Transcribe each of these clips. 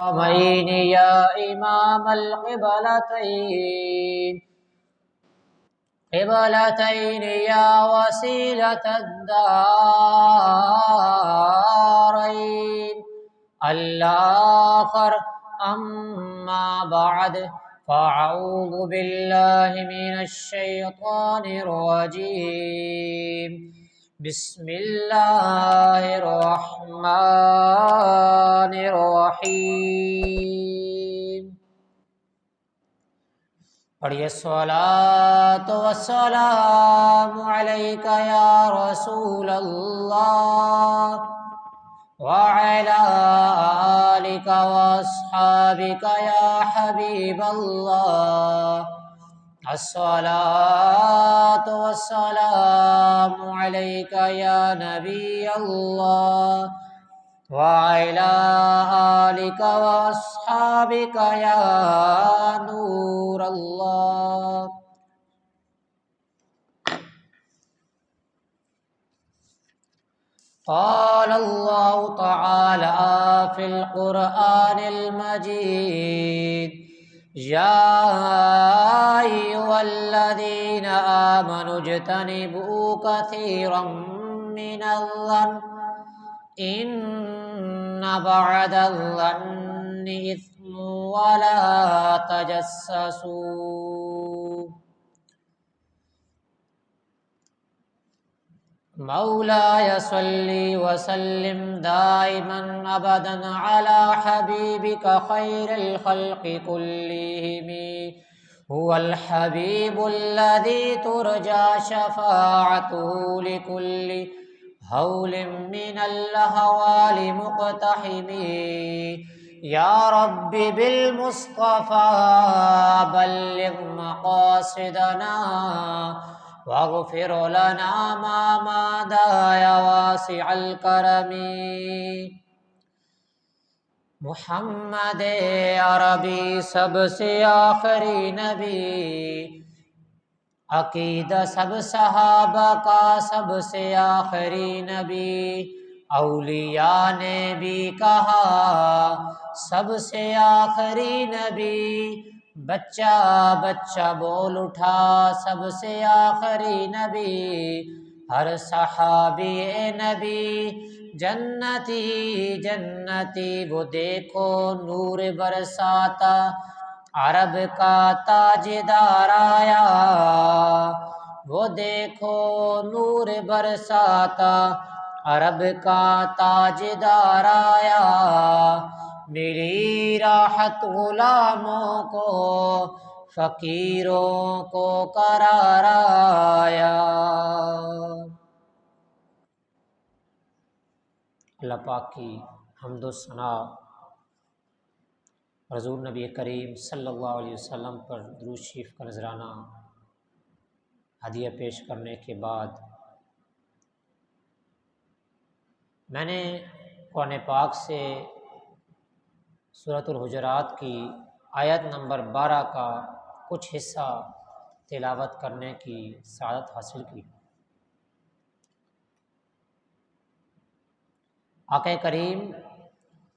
الحرمين يا إمام قبلتين يا وسيلة الدارين الآخر. أما بعد فأعوذ بالله من الشيطان الرجيم. بسم اللہ الرحمن الرحیم. پڑھیے الصلاۃ والسلام علیک یا رسول اللہ وعلی آلک واصحابک یا حبیب اللہ. الصلاۃ والسلام علیک یا نبی اللہ وعلی آلک واصحابک یا نور اللہ. قال اللہ تعالی فی القرآن المجید یا ایھا الذین آمنوا اجتنبوا کثیرا من الظن ان بعض الظن اثم ولا تجسسوا. مولاي صل وسلم دائما ابدا على حبيبك خير الخلق كلهم هو الحبيب الذي ترجى شفاعته لكل هول من الاهوال مقتحم. يا رب بالمصطفى بلغ مقاصدنا واغفر لنا ما ماضى يا واسع الكرم. محمد عربی سب سے آخری نبی، عقیدہ سب صحابہ کا سب سے آخری نبی، اولیاء نے بھی کہا سب سے آخری نبی، بچہ بچہ بول اٹھا سب سے آخری نبی، ہر صحابی اے نبی جنتی جنتی. وہ دیکھو نور برساتا عرب کا تاجدار آیا، وہ دیکھو نور برساتا عرب کا تاجدار آیا، میری راحت غلاموں کو فقیروں کو قرار آیا. اللہ پاک کی حمد و ثنا، حضور نبی کریم صلی اللہ علیہ وسلم پر درود شریف کا نذرانہ ہدیہ پیش کرنے کے بعد میں نے قرآن پاک سے سورۃ الحجرات کی آیت نمبر 12 کا کچھ حصہ تلاوت کرنے کی سعادت حاصل کی. آقا کریم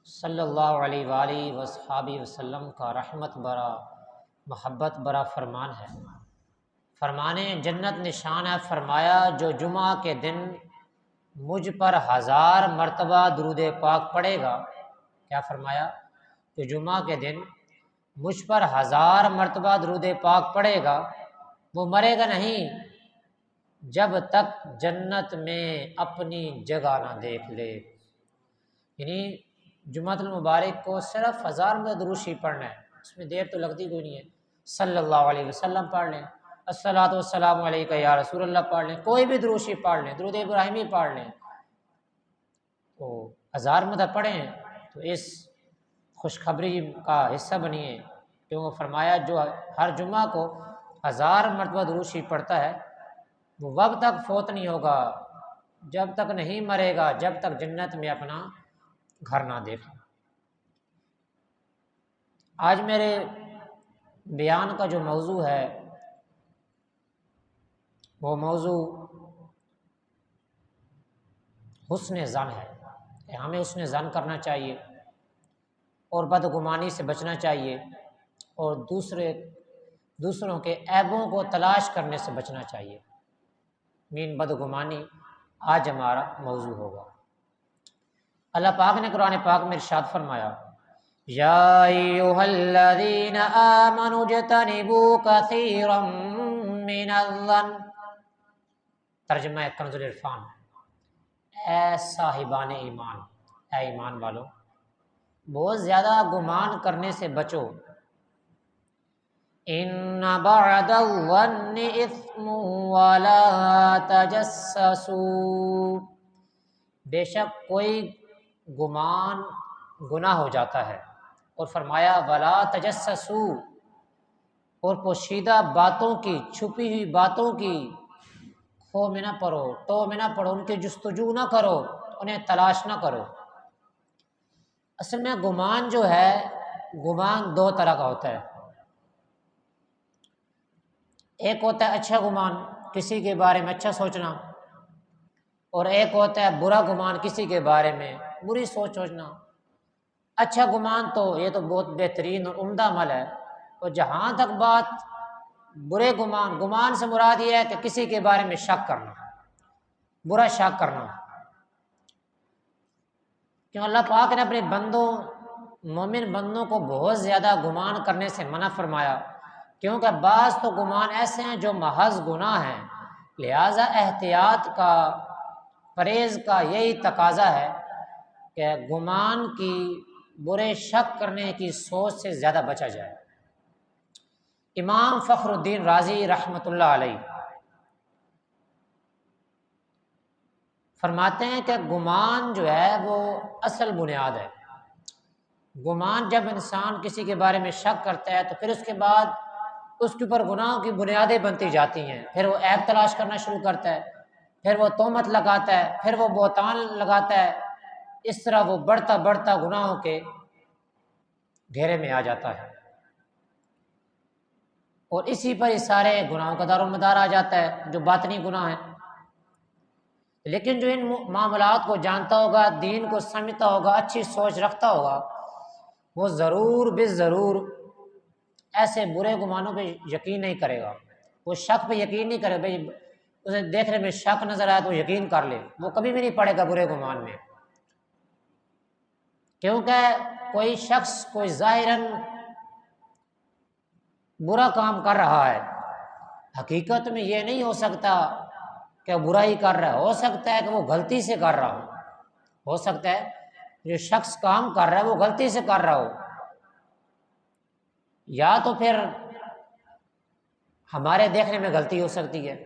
صلی اللہ علیہ وآلہ وصحابہ وسلم کا رحمت برا محبت برا فرمان ہے. فرمانے جنت نشان ہے، فرمایا جو جمعہ کے دن مجھ پر 1000 مرتبہ درود پاک پڑھے گا. کیا فرمایا؟ جو جمعہ کے دن مجھ پر 1000 مرتبہ درود پاک پڑھے گا وہ مرے گا نہیں جب تک جنت میں اپنی جگہ نہ دیکھ لے. یعنی جمعۃ المبارک کو صرف 1000 میں درود شریف پڑھنا ہے، اس میں دیر تو لگتی کوئی نہیں ہے. صلی اللہ علیہ وسلم پڑھ لیں، الصلاۃ والسلام علیک یا رسول اللہ پڑھ لیں، کوئی بھی درود شریف پڑھ لیں، درود ابراہیمی پڑھ لیں، تو 1000 مرتبہ پڑھیں تو اس خوشخبری کا حصہ بنیے. کیوں فرمایا جو ہر جمعہ کو 1000 مرتبہ درود شریف پڑھتا ہے وہ وقت تک فوت نہیں ہوگا جب تک نہیں مرے گا، جب تک جنت میں اپنا گھر نہ دیکھا. آج میرے بیان کا جو موضوع ہے وہ موضوع حسن ظن ہے کہ ہمیں حسن ظن کرنا چاہیے اور بدگمانی سے بچنا چاہیے، اور دوسروں کے عیبوں کو تلاش کرنے سے بچنا چاہیے۔ بدگمانی آج ہمارا موضوع ہوگا۔ اللہ پاک نے قرآن پاک میں ارشاد فرمایا، یا ایھا الذین آمنوا اجتنبوا کثیرا من الظن، ترجمہ کنز العرفان، اے صاحبان ایمان، اے ایمان والو بہت زیادہ گمان کرنے سے بچو۔ ان بعد الظن اثم ولا تجسسوا، بے شک کوئی گمان گناہ ہو جاتا ہے، اور فرمایا ولا تجسسوا، اور پوشیدہ باتوں کی، چھپی ہوئی باتوں کی خو میں نہ پڑو، تو میں نہ پڑو، ان کی جستجو نہ کرو، انہیں تلاش نہ کرو۔ اصل میں گمان جو ہے، گمان دو طرح کا ہوتا ہے۔ ایک ہوتا ہے اچھا گمان، کسی کے بارے میں اچھا سوچنا، اور ایک ہوتا ہے برا گمان، کسی کے بارے میں بری سوچنا۔ اچھا گمان تو یہ تو بہت بہترین اور عمدہ عمل ہے، اور جہاں تک بات برے گمان سے مراد یہ ہے کہ کسی کے بارے میں شک کرنا، برا شک کرنا۔ کیوں اللہ پاک نے اپنے بندوں، مومن بندوں کو بہت زیادہ گمان کرنے سے منع فرمایا، کیونکہ بعض تو گمان ایسے ہیں جو محض گناہ ہیں، لہذا احتیاط کا، پرہیز کا یہی تقاضا ہے کہ گمان کی، برے شک کرنے کی سوچ سے زیادہ بچا جائے۔ امام فخر الدین رازی رحمۃ اللہ علیہ فرماتے ہیں کہ گمان جو ہے وہ اصل بنیاد ہے۔ گمان جب انسان کسی کے بارے میں شک کرتا ہے تو پھر اس کے بعد اس کے اوپر گناہوں کی بنیادیں بنتی جاتی ہیں، پھر وہ عیب تلاش کرنا شروع کرتا ہے، پھر وہ تہمت لگاتا ہے، پھر وہ بہتان لگاتا ہے، اس طرح وہ بڑھتا بڑھتا گناہوں کے گھیرے میں آ جاتا ہے، اور اسی پر ہی سارے گناہوں کا دار و مدار آ جاتا ہے جو باطنی گناہ ہیں۔ لیکن جو ان معاملات کو جانتا ہوگا، دین کو سمجھتا ہوگا، اچھی سوچ رکھتا ہوگا، وہ ضرور بالضرور ایسے برے گمانوں پہ یقین نہیں کرے گا، وہ شک پہ یقین نہیں کرے، بھائی اسے دیکھنے میں شک نظر آیا تو یقین کر لے، وہ کبھی بھی نہیں پڑے گا برے گمان میں۔ کیونکہ کوئی شخص کوئی ظاہراً برا کام کر رہا ہے، حقیقت میں یہ نہیں ہو سکتا کہ برا ہی کر رہا ہے، ہو سکتا ہے کہ وہ غلطی سے کر رہا ہو سکتا ہے جو شخص کام کر رہا ہے وہ غلطی سے کر رہا ہو، یا تو پھر ہمارے دیکھنے میں غلطی ہو سکتی ہے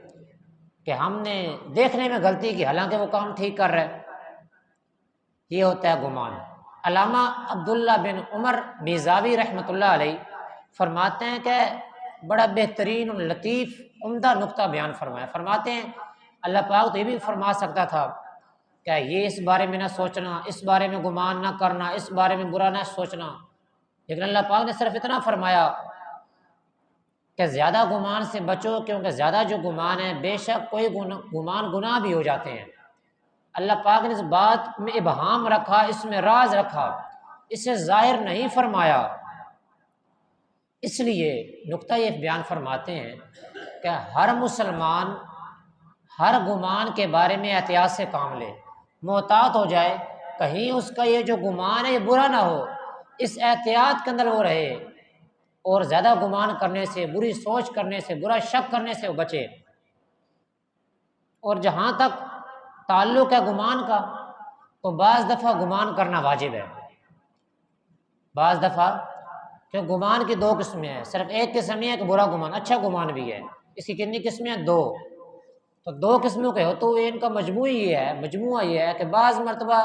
کہ ہم نے دیکھنے میں غلطی کی، حالانکہ وہ کام ٹھیک کر رہا ہے، یہ ہوتا ہے گمان۔ علامہ عبداللہ بن عمر بیضاوی رحمۃ اللہ علیہ فرماتے ہیں کہ بڑا بہترین اور لطیف عمدہ نقطہ بیان فرمایا، فرماتے ہیں اللہ پاک تو یہ بھی فرما سکتا تھا کہ یہ اس بارے میں نہ سوچنا، اس بارے میں گمان نہ کرنا، اس بارے میں برا نہ سوچنا، لیکن اللہ پاک نے صرف اتنا فرمایا کہ زیادہ گمان سے بچو، کیونکہ زیادہ جو گمان ہے بے شک کوئی گمان گناہ بھی ہو جاتے ہیں۔ اللہ پاک نے اس بات میں ابہام رکھا، اس میں راز رکھا، اسے ظاہر نہیں فرمایا، اس لیے نقطہ یہ بیان فرماتے ہیں کہ ہر مسلمان ہر گمان کے بارے میں احتیاط سے کام لے، محتاط ہو جائے، کہیں اس کا یہ جو گمان ہے یہ برا نہ ہو، اس احتیاط کے اندر وہ رہے، اور زیادہ گمان کرنے سے، بری سوچ کرنے سے، برا شک کرنے سے وہ بچے۔ اور جہاں تک تعلق ہے گمان کا، تو بعض دفعہ گمان کرنا واجب ہے، بعض دفعہ، کہ گمان کی دو قسمیں ہیں، صرف ایک قسم یہ ہے کہ برا گمان، اچھا گمان بھی ہے، اس کی کتنی قسمیں ہیں؟ دو، تو دو قسموں کے ہو تو ان کا مجموعہ یہ ہے کہ بعض مرتبہ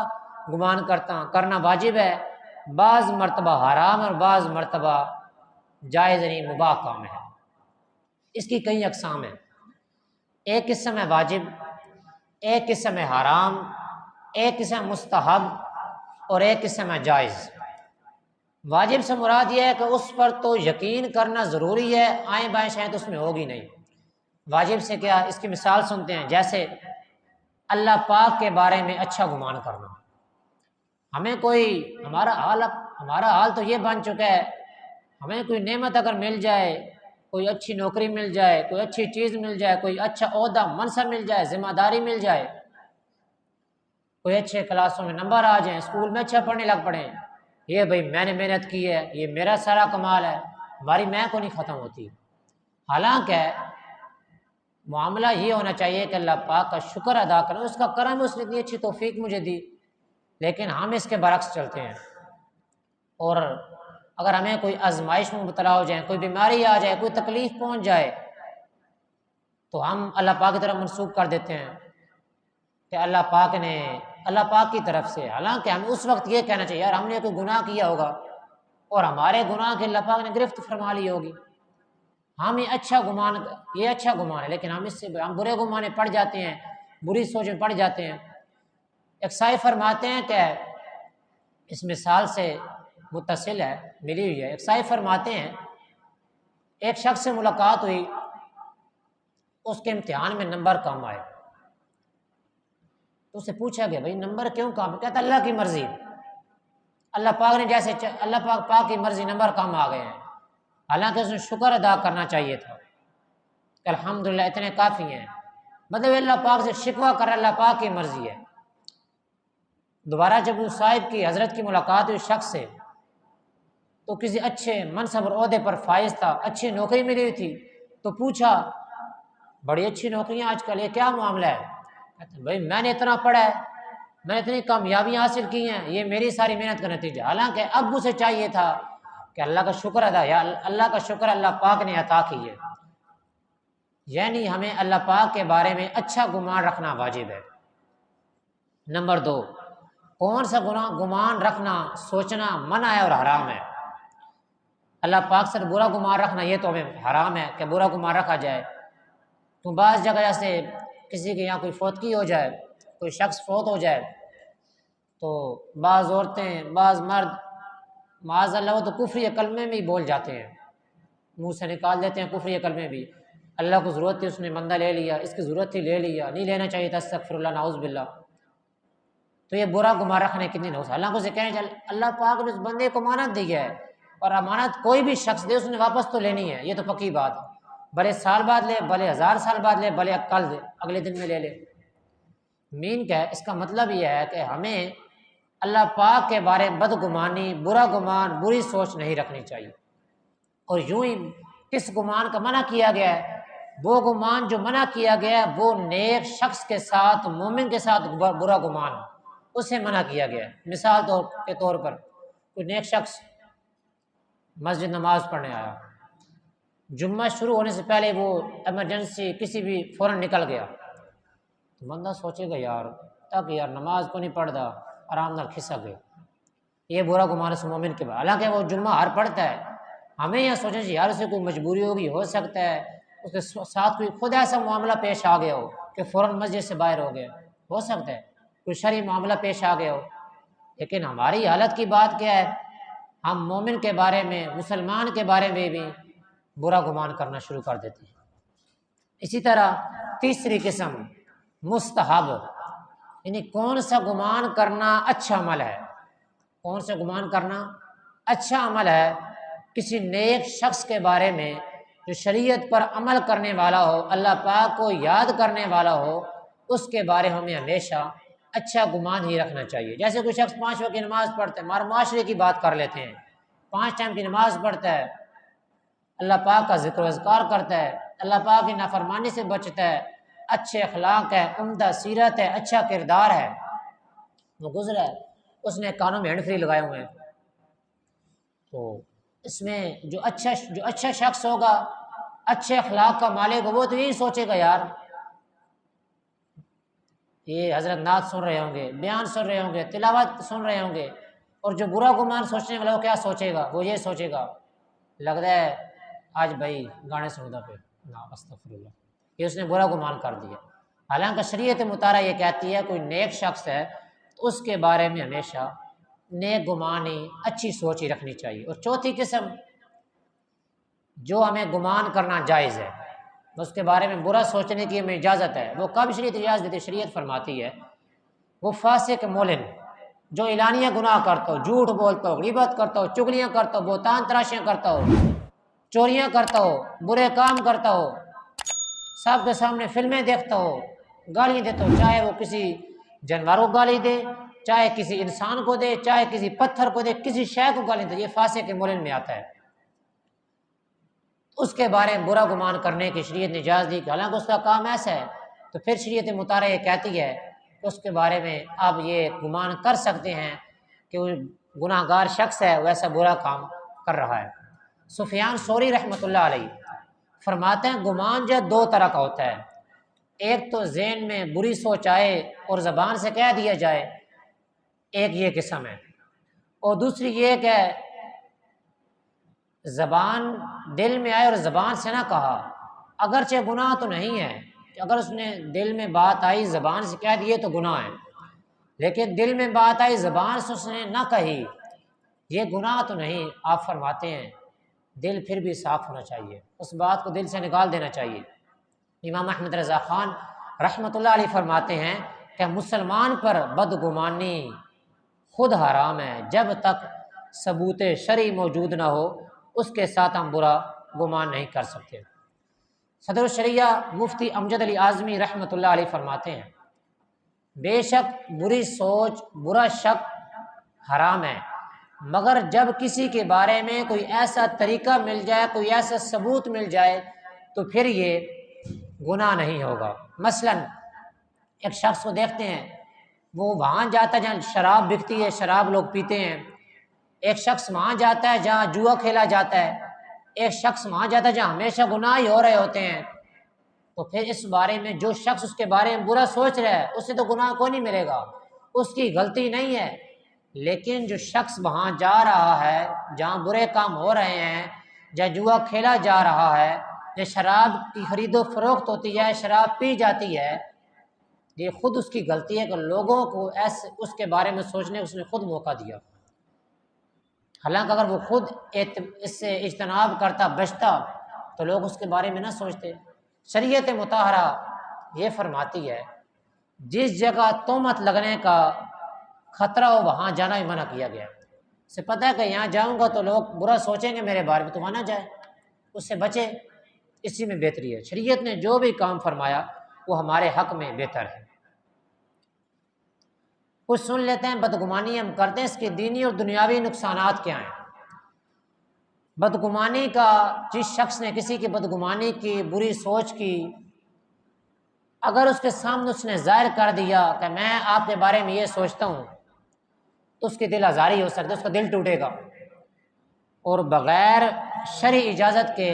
گمان کرنا واجب ہے، بعض مرتبہ حرام، اور بعض مرتبہ جائز یعنی مباح کام ہے۔ اس کی کئی اقسام ہیں، ایک قسم ہے واجب، ایک قسم ہے حرام، ایک قسم ہے مستحب، اور ایک قسم ہے جائز۔ واجب سے مراد یہ ہے کہ اس پر تو یقین کرنا ضروری ہے، آئیں بائیں شاید اس میں ہوگی نہیں۔ واجب سے کیا؟ اس کی مثال سنتے ہیں، جیسے اللہ پاک کے بارے میں اچھا گمان کرنا، ہمیں کوئی ہمارا حال تو یہ بن چکا ہے، ہمیں کوئی نعمت اگر مل جائے، کوئی اچھی نوکری مل جائے، کوئی اچھی چیز مل جائے، کوئی اچھا عہدہ منصب مل جائے، ذمہ داری مل جائے، کوئی اچھے کلاسوں میں نمبر آ جائیں، اسکول میں اچھا پڑھنے لگ پڑیں، یہ بھائی میں نے محنت کی ہے، یہ میرا سارا کمال ہے، ہماری میں کو نہیں ختم ہوتی۔ حالانکہ معاملہ یہ ہونا چاہیے کہ اللہ پاک کا شکر ادا کریں، اس کا کرم، اس نے اتنی اچھی توفیق مجھے دی، لیکن ہم اس کے برعکس چلتے ہیں۔ اور اگر ہمیں کوئی آزمائش میں مبتلا ہو جائیں، کوئی بیماری آ جائے، کوئی تکلیف پہنچ جائے، تو ہم اللہ پاک کی طرف منسوب کر دیتے ہیں کہ اللہ پاک کی طرف سے، حالانکہ ہمیں اس وقت یہ کہنا چاہیے یار ہم نے کوئی گناہ کیا ہوگا اور ہمارے گناہ کے اللہ پاک نے گرفت فرما لی ہوگی، ہم یہ اچھا گمان ہے، لیکن ہم برے گمانے پڑ جاتے ہیں، بری سوچ میں پڑ جاتے ہیں۔ ایک سائے فرماتے ہیں کہ اس مثال سے متصل ہے، ملی ہوئی ہے، ایک سائے فرماتے ہیں ایک شخص سے ملاقات ہوئی، اس کے امتحان میں نمبر کم آئے، تو اسے پوچھا گیا بھائی نمبر کیوں کم؟ کہتا اللہ کی مرضی، اللہ پاک نے اللہ پاک کی مرضی نمبر کم آ گئے ہیں، حالانکہ اس نے شکر ادا کرنا چاہیے تھا کہ الحمدللہ اتنے کافی ہیں، مطلب اللہ پاک سے شکوہ کر اللہ پاک کی مرضی ہے۔ دوبارہ جب اس صاحب کی حضرت کی ملاقات ہوئی شخص سے، تو کسی اچھے منصب اور عہدے پر فائز تھا، اچھی نوکری ملی ہوئی تھی، تو پوچھا بڑی اچھی نوکریاں آج کل، یہ کیا معاملہ ہے؟ کہتے ہیں بھائی میں نے اتنا پڑھا ہے، میں نے اتنی کامیابیاں حاصل کی ہیں، یہ میری ساری محنت کا نتیجہ، حالانکہ اب اسے چاہیے تھا کہ اللہ کا شکر ادا، یا اللہ کا شکر اللہ پاک نے عطا کی ہے۔ یعنی ہمیں اللہ پاک کے بارے میں اچھا گمان رکھنا واجب ہے۔ نمبر 2، کون سا گمان رکھنا، سوچنا منع ہے اور حرام ہے۔ اللہ پاک سے برا گمان رکھنا یہ تو ہمیں حرام ہے کہ برا گمان رکھا جائے۔ تو بعض جگہ جیسے کسی کے یہاں کوئی فوتگی ہو جائے، کوئی شخص فوت ہو جائے، تو بعض عورتیں، بعض مرد معاذ اللہ وہ تو کفری کلمے میں ہی بول جاتے ہیں، منہ سے نکال دیتے ہیں کفری کلمے بھی، اللہ کو ضرورت تھی اس نے بندہ لے لیا، اس کی ضرورت تھی لے لیا، نہیں لینا چاہیے تھا، استغفر اللہ نعوذ باللہ۔ تو یہ برا گمان رکھنے کی نہیں ہو سکتا، حالانکہ اسے کہنا چاہیے اللہ پاک نے اس بندے کو امانت دی ہے، اور امانت کوئی بھی شخص دے اس نے واپس تو لینی ہے، یہ تو پکی بات ہے، بھلے سال بعد لے، بھلے 1000 سال بعد لے، بھلے کل دے، اگلے دن میں لے لے۔ مین کیا ہے اس کا مطلب یہ ہے کہ ہمیں اللہ پاک کے بارے میں بدگمانی، برا گمان، بری سوچ نہیں رکھنی چاہیے۔ اور یوں ہی کس گمان کا منع کیا گیا ہے؟ وہ گمان جو منع کیا گیا ہے وہ نیک شخص کے ساتھ، مومن کے ساتھ برا گمان، اسے منع کیا گیا ہے۔ مثال کے طور پر کوئی نیک شخص مسجد نماز پڑھنے آیا، جمعہ شروع ہونے سے پہلے وہ ایمرجنسی کسی بھی فوراً نکل گیا، تو بندہ سوچے گا یار تک یار نماز کو نہیں پڑھتا، آرام نال کھسک گئے، یہ برا گمان اس مومن کے بعد، حالانکہ وہ جمعہ ہر پڑھتا ہے۔ ہمیں یہ سوچنا چاہیے یار اسے کوئی مجبوری ہوگی، ہو سکتا ہے اس کے ساتھ کوئی خود ایسا معاملہ پیش آ گیا ہو کہ فوراً مسجد سے باہر ہو گیا، ہو سکتا ہے کوئی شرعی معاملہ پیش آ گیا ہو، لیکن ہماری حالت کی بات کیا ہے؟ ہم مومن کے بارے میں، مسلمان کے بارے میں بھی برا گمان کرنا شروع کر دیتے ہیں۔ اسی طرح تیسری قسم مستحب، یعنی کون سا گمان کرنا اچھا عمل ہے، کون سا گمان کرنا اچھا عمل ہے کسی نیک شخص کے بارے میں جو شریعت پر عمل کرنے والا ہو، اللہ پاک کو یاد کرنے والا ہو، اس کے بارے میں ہمیں ہمیشہ اچھا گمان ہی رکھنا چاہیے۔ جیسے کوئی شخص 5 وقت کی نماز پڑھتا ہے، معاشرے کی بات کر لیتے ہیں، 5 ٹائم کی نماز پڑھتا ہے، اللہ پاک کا ذکر و اذکار کرتا ہے، اللہ پاک کی نافرمانی سے بچتا ہے، اچھے اخلاق ہے، عمدہ سیرت ہے، اچھا کردار ہے، وہ گزرا ہے، اس نے کانوں میں ہینڈ فری لگائے ہوئے ہیں، تو اس میں جو اچھا شخص ہوگا، اچھے اخلاق کا مالک ہو، وہ تو یہی سوچے گا یار یہ حضرت نعت سن رہے ہوں گے، بیان سن رہے ہوں گے، تلاوت سن رہے ہوں گے، اور جو برا گمان سوچنے والا وہ کیا سوچے گا؟ وہ یہ سوچے گا لگتا ہے آج بھائی گانے سنتا پہ، استغفر اللہ، یہ اس نے برا گمان کر دیا۔ حالانکہ شریعت مطالعہ یہ کہتی ہے کوئی نیک شخص ہے تو اس کے بارے میں ہمیشہ نیک گمانی، اچھی سوچ ہی رکھنی چاہیے۔ اور چوتھی قسم جو ہمیں گمان کرنا جائز ہے، اس کے بارے میں برا سوچنے کی ہمیں اجازت ہے، وہ کب شریعت اجازت دیتی ہے؟ شریعت فرماتی ہے وہ فاسق مولن، جو اعلانیہ گناہ کرتا ہو، جھوٹ بولتا ہو، غیبت کرتا ہو، چغلیاں کرتا ہو، بہتان تراشیاں کرتا ہو، چوریاں کرتا ہو، برے کام کرتا ہو، سب کے سامنے فلمیں دیکھتا ہو، گالیاں دیتا ہو، چاہے وہ کسی جانوروں کو گالی دے، چاہے کسی انسان کو دے، چاہے کسی پتھر کو دے، کسی شے کو گالی دے، یہ فاسق کے مولن میں آتا ہے۔ اس کے بارے میں برا گمان کرنے کی شریعت نے اجازت دی کہ حالانکہ اس کا کام ایسا ہے، تو پھر شریعت مطالعہ یہ کہتی ہے کہ اس کے بارے میں آپ یہ گمان کر سکتے ہیں کہ وہ گناہ گار شخص ہے، ویسا برا کام کر رہا ہے۔ سفیان ثوری رحمۃ اللہ علیہ فرماتے ہیں گمان جو دو طرح کا ہوتا ہے، ایک تو ذہن میں بری سوچ آئے اور زبان سے کہہ دیا جائے، ایک یہ قسم ہے، اور دوسری یہ کہ زبان دل میں آئے اور زبان سے نہ کہا، اگرچہ گناہ تو نہیں ہے کہ اگر اس نے دل میں بات آئی زبان سے کہہ دیے تو گناہ ہے، لیکن دل میں بات آئی زبان سے اس نے نہ کہی، یہ گناہ تو نہیں۔ آپ فرماتے ہیں دل پھر بھی صاف ہونا چاہیے، اس بات کو دل سے نکال دینا چاہیے۔ امام احمد رضا خان رحمۃ اللہ علیہ فرماتے ہیں کہ مسلمان پر بدگمانی خود حرام ہے، جب تک ثبوت شرعی موجود نہ ہو اس کے ساتھ ہم برا گمان نہیں کر سکتے۔ صدر الشریعہ مفتی امجد علی اعظمی رحمۃ اللہ علیہ فرماتے ہیں بے شک بری سوچ، برا شک حرام ہے، مگر جب کسی کے بارے میں کوئی ایسا طریقہ مل جائے، کوئی ایسا ثبوت مل جائے تو پھر یہ گناہ نہیں ہوگا۔ مثلا ایک شخص کو دیکھتے ہیں وہ وہاں جاتا ہے جہاں شراب بکتی ہے، شراب لوگ پیتے ہیں، ایک شخص وہاں جاتا ہے جہاں جوا کھیلا جاتا ہے، ایک شخص وہاں جاتا ہے جہاں ہمیشہ گناہ ہی ہو رہے ہوتے ہیں، تو پھر اس بارے میں جو شخص اس کے بارے میں برا سوچ رہا ہے اس سے تو گناہ کوئی نہیں ملے گا، اس کی غلطی نہیں ہے، لیکن جو شخص وہاں جا رہا ہے جہاں برے کام ہو رہے ہیں، جہاں جوا کھیلا جا رہا ہے، جہاں شراب کی خرید و فروخت ہوتی ہے، شراب پی جاتی ہے، یہ خود اس کی غلطی ہے کہ لوگوں کو ایسے اس کے بارے میں سوچنے اس نے خود موقع دیا، حالانکہ اگر وہ خود اس سے اجتناب کرتا، بچتا، تو لوگ اس کے بارے میں نہ سوچتے۔ شریعت مطہرہ یہ فرماتی ہے جس جگہ تہمت لگنے کا خطرہ ہو وہاں جانا ہی منع کیا گیا، اسے پتہ ہے کہ یہاں جاؤں گا تو لوگ برا سوچیں گے میرے بارے میں، تو وہاں نہ جائے، اس سے بچے، اسی میں بہتری ہے۔ شریعت نے جو بھی کام فرمایا وہ ہمارے حق میں بہتر ہے۔ کچھ سن لیتے ہیں بدگمانی ہم کرتے ہیں، اس کے دینی اور دنیاوی نقصانات کیا ہیں۔ بدگمانی کا، جس شخص نے کسی کی بدگمانی کی، بری سوچ کی، اگر اس کے سامنے اس نے ظاہر کر دیا کہ میں آپ کے بارے میں یہ سوچتا ہوں، تو اس کی دل آزاری ہو سکتی ہے، اس کا دل ٹوٹے گا، اور بغیر شرعی اجازت کے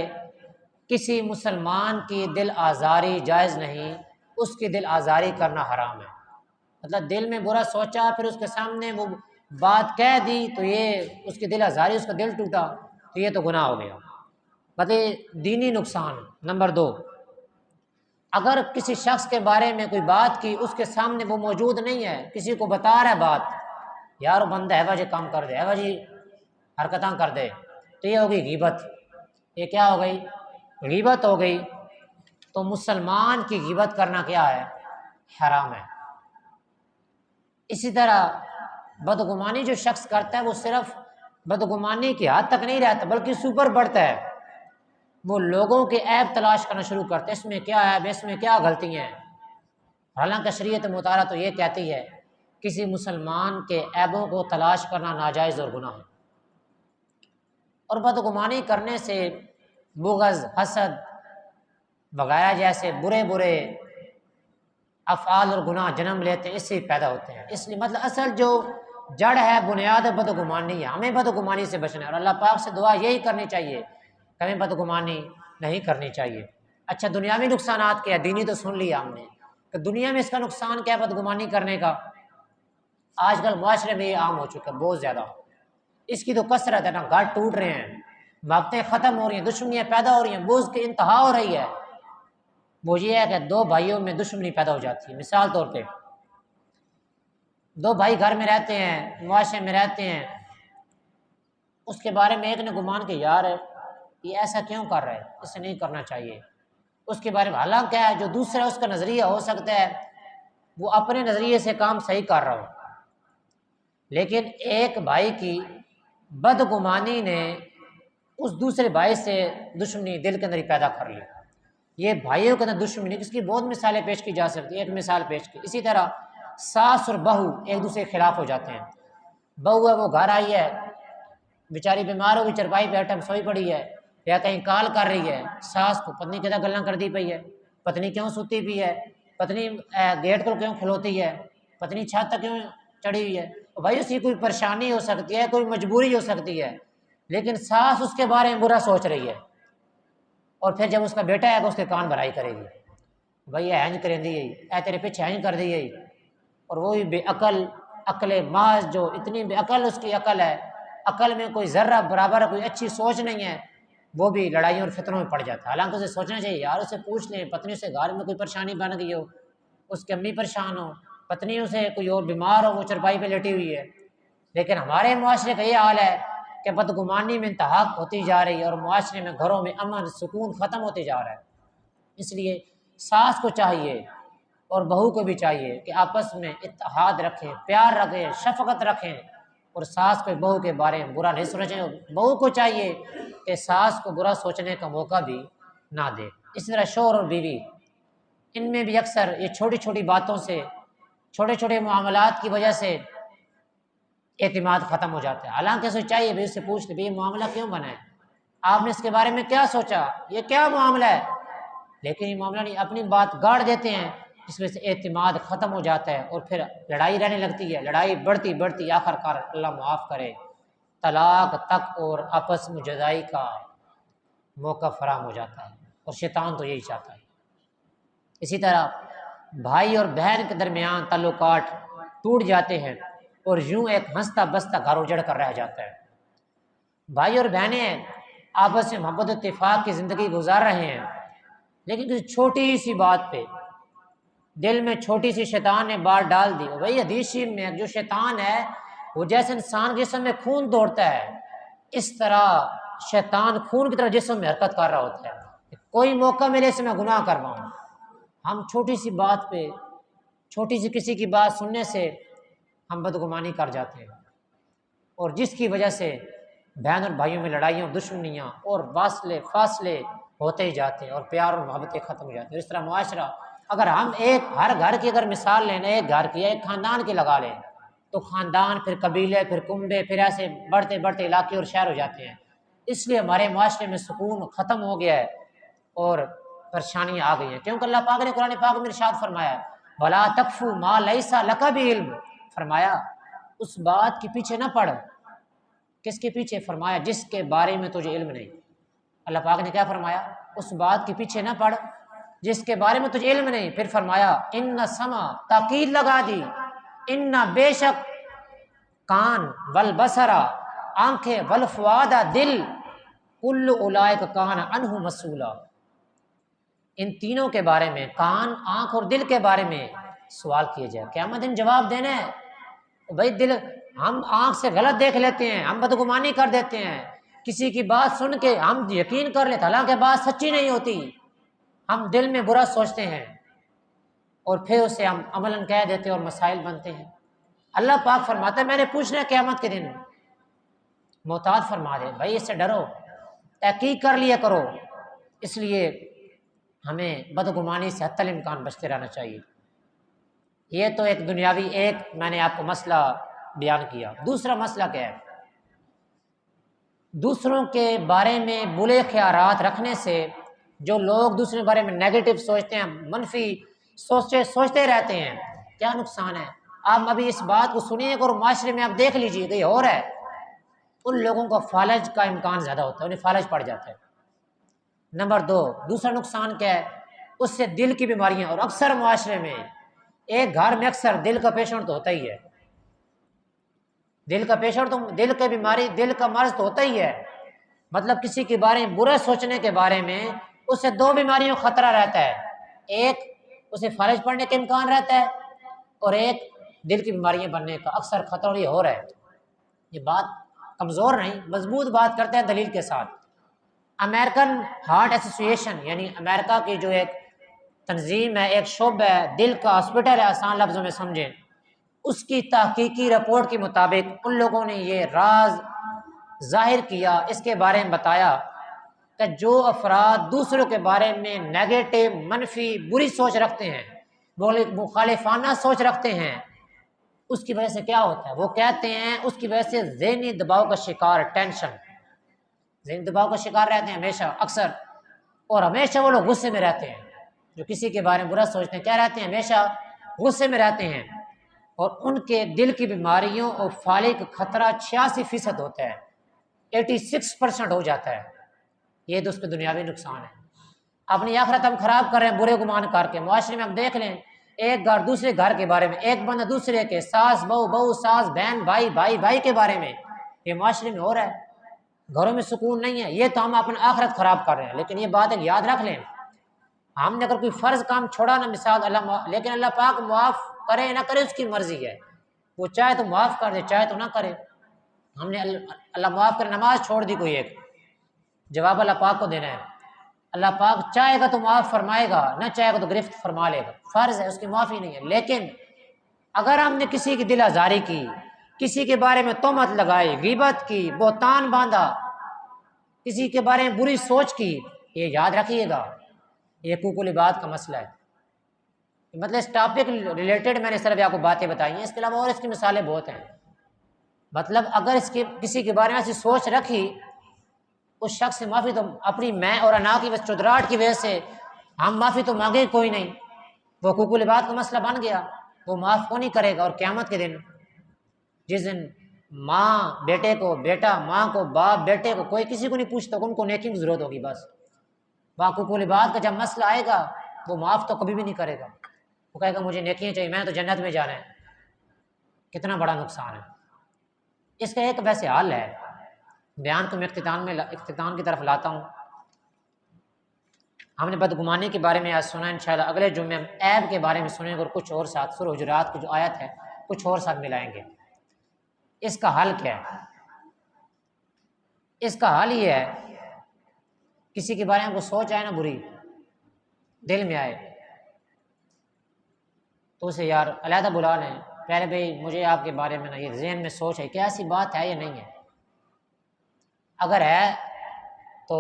کسی مسلمان کی دل آزاری جائز نہیں، اس کی دل آزاری کرنا حرام ہے۔ مطلب دل میں برا سوچا پھر اس کے سامنے وہ بات کہہ دی تو یہ اس کی دل آزاری، اس کا دل ٹوٹا تو یہ تو گناہ ہو گیا۔ مطلب دینی نقصان۔ نمبر 2، اگر کسی شخص کے بارے میں کوئی بات کی، اس کے سامنے وہ موجود نہیں ہے، کسی کو بتا رہا ہے بات، یار وہ بندہ ہے جی کام کر دے، ہے جی حرکتاں کر دے، تو یہ ہوگی غیبت۔ یہ کیا ہو گئی؟ غیبت ہو گئی۔ تو مسلمان کی غیبت کرنا کیا ہے؟ حرام ہے۔ اسی طرح بدگمانی جو شخص کرتا ہے وہ صرف بدگمانی کی حد تک نہیں رہتا بلکہ اس اوپر بڑھتا ہے، وہ لوگوں کے عیب تلاش کرنا شروع کرتا ہے، اس میں کیا عیب ہے، اس میں کیا غلطیاں ہیں، حالانکہ شریعت مطالعہ تو یہ کہتی ہے کسی مسلمان کے عیبوں کو تلاش کرنا ناجائز اور گناہ ہے۔ اور بدگمانی کرنے سے بغض، حسد وغیرہ جیسے برے برے افعال اور گناہ جنم لیتے ہیں، اس سے پیدا ہوتے ہیں۔ اس لیے مطلب اصل جو جڑ ہے، بنیاد بدگمانی ہے، ہمیں بدگمانی سے بچنا ہے، اور اللہ پاک سے دعا یہی کرنی چاہیے کہ ہمیں بدگمانی نہیں کرنی چاہیے۔ اچھا دنیاوی نقصانات کیا ہے؟ دینی تو سن لیا ہم نے کہ دنیا میں اس کا نقصان کیا ہے بدگمانی کرنے کا۔ آج کل معاشرے میں یہ عام ہو چکا ہے بہت زیادہ، اس کی تو کثرت ہے نا، گھر ٹوٹ رہے ہیں، محبتیں ختم ہو رہی ہیں، دشمنیاں پیدا ہو رہی ہیں، بغض کی انتہا ہو رہی ہے۔ وہ یہ ہے کہ دو بھائیوں میں دشمنی پیدا ہو جاتی ہے، مثال طور پہ دو بھائی گھر میں رہتے ہیں، معاشرے میں رہتے ہیں، اس کے بارے میں ایک نے گمان کہ یار یہ ایسا کیوں کر رہا ہے، اسے نہیں کرنا چاہیے، اس کے بارے میں حالانکہ ہے جو دوسرا اس کا نظریہ ہو سکتا ہے وہ اپنے نظریے سے کام صحیح کر رہا ہو، لیکن ایک بھائی کی بدگمانی نے اس دوسرے بھائی سے دشمنی دل کے اندر ہی پیدا کر لی۔ یہ بھائیوں کے اندر دشمنی، اس کی بہت مثالیں پیش کی جا سکتی ہیں، ایک مثال پیش کی۔ اسی طرح ساس اور بہو ایک دوسرے کے خلاف ہو جاتے ہیں۔ بہو ہے وہ گھر آئی ہے، بیچاری بیمار ہوگی، چرپائی پہ اٹم سوئی پڑی ہے یا کہیں کال کر رہی ہے، ساس کو پتنی کہتا گلاں کر دی پئی ہے، پتنی کیوں سوتی پئی ہے، پتنی گیٹ کو کیوں کھلوتی ہے، پتنی چھت تک کیوں چڑھی ہوئی ہے۔ بھائی اس کی کوئی پریشانی ہو سکتی ہے، کوئی مجبوری ہو سکتی ہے، لیکن ساس اس کے بارے میں برا سوچ رہی ہے، اور پھر جب اس کا بیٹا ہے تو اس کے کان بھرائی کرے گی، بھائی اینج کریں دی اے تیرے پیچھے اینج کر دی، اور وہی بے عقل، عقل محض جو اتنی بے عقل اس کی عقل ہے، عقل میں کوئی ذرہ برابر کوئی اچھی سوچ نہیں ہے، وہ بھی لڑائیوں اور فتنوں میں پڑ جاتا ہے۔ حالانکہ اسے سوچنا چاہیے یار، اسے پوچھ لیں، پتنی سے گھر میں کوئی پریشانی بن گئی ہو، اس کی امی پریشان ہو، پتنیوں سے کوئی اور بیمار ہو، وہ چرپائی پہ لیٹی ہوئی ہے۔ لیکن ہمارے معاشرے کا یہ حال ہے کہ بدگمانی میں انتہا ہوتی جا رہی ہے، اور معاشرے میں گھروں میں امن سکون ختم ہوتے جا رہا ہے۔ اس لیے ساس کو چاہیے اور بہو کو بھی چاہیے کہ آپس میں اتحاد رکھیں، پیار رکھیں، شفقت رکھیں، اور ساس کو بہو کے بارے میں برا نہیں سوچیں۔ بہو کو چاہیے کہ ساس کو برا سوچنے کا موقع بھی نہ دے۔ اس طرح شوہر اور بیوی، ان میں بھی اکثر یہ چھوٹی چھوٹی باتوں سے، چھوٹے چھوٹے معاملات کی وجہ سے اعتماد ختم ہو جاتا ہے۔ حالانکہ اسے چاہیے بھی، اس سے پوچھ لے بھی یہ معاملہ کیوں بنا ہے، آپ نے اس کے بارے میں کیا سوچا، یہ کیا معاملہ ہے، لیکن یہ معاملہ نہیں، اپنی بات گاڑ دیتے ہیں، جس وجہ سے اعتماد ختم ہو جاتا ہے، اور پھر لڑائی رہنے لگتی ہے، لڑائی بڑھتی بڑھتی آخر کار اللہ معاف کرے طلاق تک اور آپس میں جدائی کا موقع فراہم ہو جاتا ہے، اور شیطان تو یہی چاہتا ہے۔ اسی طرح بھائی اور بہن کے درمیان تعلقات ٹوٹ جاتے ہیں، اور یوں ایک ہنستا بستا گھر اجڑ کر رہ جاتا ہے۔ بھائی اور بہنیں آپس میں محبت و اتفاق کی زندگی گزار رہے ہیں، لیکن کسی چھوٹی سی بات پہ دل میں چھوٹی سی شیطان نے بات ڈال دی۔ وہی حدیث میں جو شیطان ہے وہ جیسے انسان کے جسم میں خون دوڑتا ہے، اس طرح شیطان خون کی طرح جسم میں حرکت کر رہا ہوتا ہے، کوئی موقع ملے سے میں گناہ کرواؤں۔ ہم چھوٹی سی بات پہ، چھوٹی سی کسی کی بات سننے سے ہم بدگمانی کر جاتے ہیں، اور جس کی وجہ سے بہن اور بھائیوں میں لڑائیاں، دشمنیاں اور فاصلے ہوتے ہی جاتے ہیں، اور پیار اور محبتیں ختم ہو جاتی ہیں۔ اس طرح معاشرہ، اگر ہم ہر گھر کی اگر مثال لیں، ایک گھر کی، ایک خاندان کی لگا لیں، تو خاندان، پھر قبیلے، پھر کنبے، پھر ایسے بڑھتے بڑھتے علاقے اور شہر ہو جاتے ہیں۔ اس لیے ہمارے معاشرے میں سکون ختم ہو گیا ہے اور پریشانیاں آ گئی ہیں، کیونکہ اللہ پاک نے قرآن پاک میں ارشاد فرمایا ہے وَلَا تَقْفُ مَا لَيْسَ لَكَ بِهِ عِلْمٌ، فرمایا اس بات کے پیچھے نہ پڑ۔ کس کے پیچھے؟ فرمایا جس کے بارے میں تجھے علم نہیں۔ اللہ پاک نے کیا فرمایا؟ اس بات کے پیچھے نہ پڑ جس کے بارے میں تجھے علم نہیں۔ پھر فرمایا ان سما، تاکید لگا دی، ان بے شک، کان والبصر، آنکھیں، والفؤاد، دل، کل اولئک کان عنہ مسئولا، ان تینوں کے بارے میں، کان، آنکھ اور دل کے بارے میں سوال کیے جائے، قیامت دن جواب دینا ہے۔ بھائی دل، ہم آنکھ سے غلط دیکھ لیتے ہیں، ہم بدگمانی کر دیتے ہیں، کسی کی بات سن کے ہم یقین کر لیتے، حالانکہ بات سچی نہیں ہوتی، ہم دل میں برا سوچتے ہیں، اور پھر اسے ہم عملاً کہہ دیتے اور مسائل بنتے ہیں۔ اللہ پاک فرماتا ہے میں نے پوچھنا ہے قیامت کے دن، محتاط فرما دے بھائی اس سے ڈرو، تحقیق کر لیا کرو۔ اس لیے ہمیں بدگمانی سے حتی الامکان بچتے رہنا چاہیے۔ یہ تو ایک دنیاوی، ایک میں نے آپ کو مسئلہ بیان کیا۔ دوسرا مسئلہ کیا ہے؟ دوسروں کے بارے میں برے خیالات رکھنے سے جو لوگ دوسروں کے بارے میں نیگیٹو سوچتے ہیں، منفی سوچتے رہتے ہیں، کیا نقصان ہے؟ آپ ابھی اس بات کو سنیے اور معاشرے میں آپ دیکھ لیجیے کہ اور ہے، ان لوگوں کا فالج کا امکان زیادہ ہوتا ہے، انہیں فالج پڑ جاتا ہے۔ نمبر دو، دوسرا نقصان کیا ہے؟ اس سے دل کی بیماریاں، اور اکثر معاشرے میں ایک گھر میں اکثر دل کا پیشنٹ تو ہوتا ہی ہے، دل کا پیشنٹ تو، دل کی بیماری، دل کا مرض تو ہوتا ہی ہے، مطلب کسی کے بارے میں برا سوچنے کے بارے میں اس سے دو بیماریوں کا خطرہ رہتا ہے، ایک اسے فالج پڑنے کا امکان رہتا ہے، اور ایک دل کی بیماریاں بننے کا اکثر خطرہ یہ ہو رہا ہے۔ یہ بات کمزور نہیں، مضبوط بات کرتے ہیں دلیل کے ساتھ۔ امریکن ہارٹ ایسوسی ایشن، یعنی امریکہ کی جو ایک تنظیم ہے، ایک شعبہ ہے، دل کا ہاسپٹل ہے، آسان لفظوں میں سمجھیں، اس کی تحقیقی رپورٹ کے مطابق ان لوگوں نے یہ راز ظاہر کیا، اس کے بارے میں بتایا کہ جو افراد دوسروں کے بارے میں نیگیٹو، منفی، بری سوچ رکھتے ہیں، مخالفانہ سوچ رکھتے ہیں، اس کی وجہ سے کیا ہوتا ہے، وہ کہتے ہیں اس کی وجہ سے ذہنی دباؤ کا شکار، ٹینشن، ذہنی دباؤ کا شکار رہتے ہیں ہمیشہ، اکثر، اور ہمیشہ وہ لوگ غصے میں رہتے ہیں۔ جو کسی کے بارے میں برا سوچتے ہیں، کیا رہتے ہیں؟ ہمیشہ غصے میں رہتے ہیں، اور ان کے دل کی بیماریوں اور فالج کا خطرہ 86% ہوتا ہے، 86% ہو جاتا ہے۔ یہ تو اس کے دنیاوی نقصان ہے۔ اپنی آخرت ہم خراب کر رہے ہیں برے گمان کر کے۔ معاشرے میں ہم دیکھ لیں، ایک گھر دوسرے گھر کے بارے میں، ایک بندہ دوسرے کے، ساس بہو، بہو ساس، بہن بھائی، بھائی بھائی کے بارے میں، یہ معاشرے میں ہو رہا ہے۔ گھروں میں سکون نہیں ہے، یہ تو ہم اپنا آخرت خراب کر رہے ہیں۔ لیکن یہ بات ایک یاد رکھ لیں، ہم نے اگر کوئی فرض کام چھوڑا نا، مثال لیکن اللہ پاک معاف کرے نہ کرے اس کی مرضی ہے، وہ چاہے تو معاف کر دے، چاہے تو نہ کرے۔ ہم نے اللہ معاف کرے نماز چھوڑ دی کوئی ایک، جواب اللہ پاک کو دینا ہے۔ اللہ پاک چاہے گا تو معاف فرمائے گا، نہ چاہے گا تو گرفت فرما لے گا، فرض ہے، اس کی معافی نہیں ہے۔ لیکن اگر ہم نے کسی کی دل آزاری کی، کسی کے بارے میں تہمت لگائی، غیبت کی، بہتان باندھا، کسی کے بارے میں بری سوچ کی، یہ یاد رکھیے گا، یہ حقوق العباد کا مسئلہ ہے۔ مطلب اس ٹاپک ریلیٹڈ میں نے صرف آپ کو باتیں بتائی ہیں، اس کے علاوہ اور اس کی مثالیں بہت ہیں۔ مطلب اگر اس کے کسی کے بارے میں ایسی سوچ رکھی، اس شخص سے معافی تو اپنی میں اور انا کی وجہ، چودراہٹ کی وجہ سے ہم معافی تو مانگے کوئی نہیں، وہ حقوق العباد کا مسئلہ بن گیا، وہ معاف کو نہیں کرے گا۔ اور قیامت کے دن، جس دن ماں بیٹے کو، بیٹا ماں کو، باپ بیٹے کو، کوئی کسی کو نہیں پوچھتا، ان کو نیکی کی ضرورت ہوگی بس۔ حقوق العباد کا جب مسئلہ آئے گا، وہ معاف تو کبھی بھی نہیں کرے گا، وہ کہے گا مجھے نیکیاں چاہیے، میں تو جنت میں جانا ہے۔ کتنا بڑا نقصان ہے۔ اس کا ایک ویسے حل ہے، بیان کو میں اختتام کی طرف لاتا ہوں۔ ہم نے بدگمانی کے بارے میں آج سنا، انشاءاللہ اگلے جمعے ہم عیب کے بارے میں سنیں گے، اور کچھ اور ساتھ سورہ حجرات کی جو آیت ہے کچھ اور ساتھ ملائیں گے۔ اس کا حل کیا ہے؟ اس کا حل یہ ہے، کسی کے بارے میں کوئی سوچ آئے نا بری، دل میں آئے، تو اسے یار علیحدہ بلا لیں، پہلے بھائی مجھے آپ کے بارے میں نا یہ ذہن میں سوچ ہے، کیا ایسی بات ہے یا نہیں ہے؟ اگر ہے تو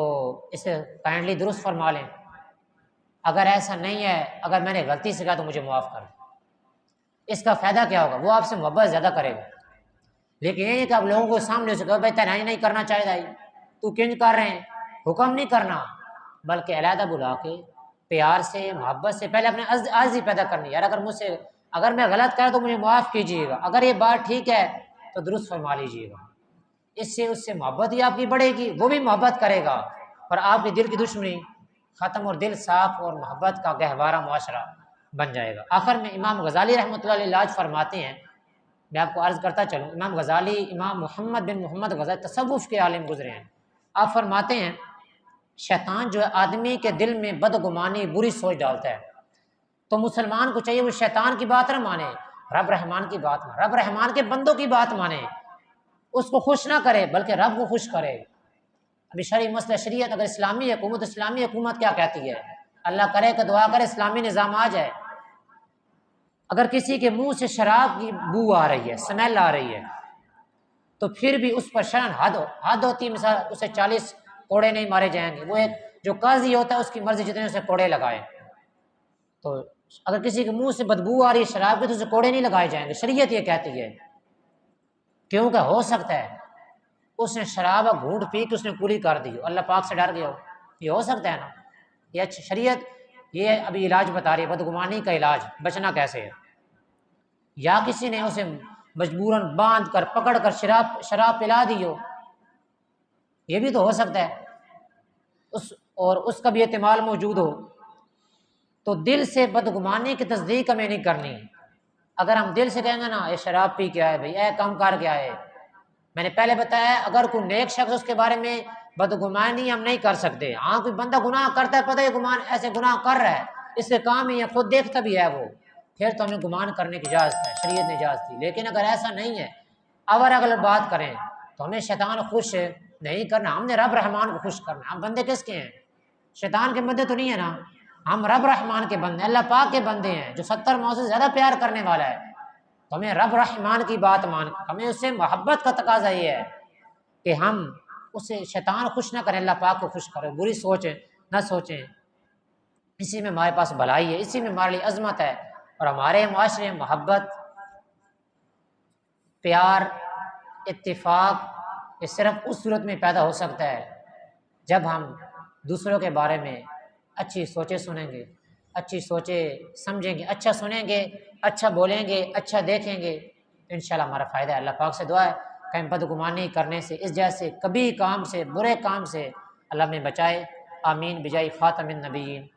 اسے کائنڈلی درست فرما لیں، اگر ایسا نہیں ہے، اگر میں نے غلطی سے کہا تو مجھے معاف کر دیں۔ اس کا فائدہ کیا ہوگا؟ وہ آپ سے محبت زیادہ کرے گا۔ لیکن یہ نہیں کہ آپ لوگوں کو سامنے سے کہو بھائی تنہائی نہیں کرنا چاہیے، تو کنج کر رہے ہیں، حکم نہیں کرنا، بلکہ علیحدہ بلا کے پیار سے، محبت سے، پہلے اپنے عاجزی پیدا کرنی، یار اگر میں غلط کرا تو مجھے معاف کیجیے گا، اگر یہ بات ٹھیک ہے تو درست فرما لیجیے گا۔ اس سے محبت ہی آپ کی بڑھے گی، وہ بھی محبت کرے گا، اور آپ کے دل کی دشمنی ختم، اور دل صاف اور محبت کا گہوارہ معاشرہ بن جائے گا۔ آخر میں امام غزالی رحمۃ اللہ علیہ فرماتے ہیں، میں آپ کو عرض کرتا چلوں، امام غزالی، امام محمد بن محمد غزالی تصوف کے عالم گزرے ہیں۔ آپ فرماتے ہیں شیطان جو ہے آدمی کے دل میں بدگمانی، بری سوچ ڈالتا ہے، تو مسلمان کو چاہیے وہ شیطان کی بات نہ مانے، رب رحمان کی بات مانے، رب رحمان کے بندوں کی بات مانے، اس کو خوش نہ کرے بلکہ رب کو خوش کرے۔ ابھی شرعی مسئلہ، شریعت اگر اسلامی حکومت، اسلامی حکومت کیا کہتی ہے؟ اللہ کرے کہ دعا کرے اسلامی نظام آ جائے۔ اگر کسی کے منہ سے شراب کی بو آ رہی ہے، سمیل آ رہی ہے، تو پھر بھی اس پر شرن حد ہوتی ہے، مثال اسے 40 کوڑے نہیں مارے جائیں گے، وہ ایک جو قاضی ہوتا ہے اس کی مرضی جتنے اسے کوڑے لگائے۔ تو اگر کسی کے منہ سے بدبو آ رہی ہے شراب کی تو اسے کوڑے نہیں لگائے جائیں گے، شریعت یہ کہتی ہے، کیونکہ ہو سکتا ہے اس نے شراب گھونٹ پی کے اس نے پوری کر دی ہو، اللہ پاک سے ڈر گیا ہو، یہ ہو سکتا ہے نا۔ یہ اچھی شریعت یہ ابھی علاج بتا رہی ہے، بدگمانی کا علاج، بچنا کیسے ہے۔ یا کسی نے اسے مجبوراً باندھ کر پکڑ کر شراب پلا دی ہو، یہ بھی تو ہو سکتا ہے، اور اس کا بھی احتمال موجود ہو۔ تو دل سے بدگمانی کی تصدیق ہمیں نہیں کرنی۔ اگر ہم دل سے کہیں گے نا یہ شراب پی کے آئے بھائی، اے کم کر کے آئے، میں نے پہلے بتایا اگر کوئی نیک شخص اس کے بارے میں بدگمانی ہم نہیں کر سکتے، ہاں کوئی بندہ گناہ کرتا ہے، پتہ ہے گمان ایسے گناہ کر رہا ہے، اس سے کام ہی ہے، خود دیکھتا بھی ہے وہ، پھر تو ہمیں گمان کرنے کی اجازت ہے، شریعت نے اجازت دی۔ لیکن اگر ایسا نہیں ہے، اگر بات کریں تو ہمیں شیطان خوش نہیں کرنا، ہم نے رب رحمان کو خوش کرنا۔ ہم بندے کس کے ہیں؟ شیطان کے بندے تو نہیں ہے نا، ہم رب رحمان کے بندے، اللہ پاک کے بندے ہیں جو 70 ماؤں سے زیادہ پیار کرنے والا ہے۔ تو ہمیں رب رحمان کی بات مان، ہمیں اس سے محبت کا تقاضا یہ ہے کہ ہم اسے شیطان خوش نہ کریں، اللہ پاک کو خوش کریں، بری سوچیں نہ سوچیں، اسی میں ہمارے پاس بھلائی ہے، اسی میں ہمارے لیے عظمت ہے۔ اور ہمارے معاشرے میں محبت، پیار، اتفاق یہ صرف اس صورت میں پیدا ہو سکتا ہے جب ہم دوسروں کے بارے میں اچھی سوچیں سنیں گے، اچھی سوچیں سمجھیں گے، اچھا سنیں گے، اچھا بولیں گے، اچھا دیکھیں گے تو انشاءاللہ ہمارا فائدہ ہے۔ اللہ پاک سے دعا ہے کہ ہم بدگمانی کرنے سے، اس جیسے کبھی کام سے، برے کام سے اللہ میں بچائے، آمین بجائے خاتم النبیین۔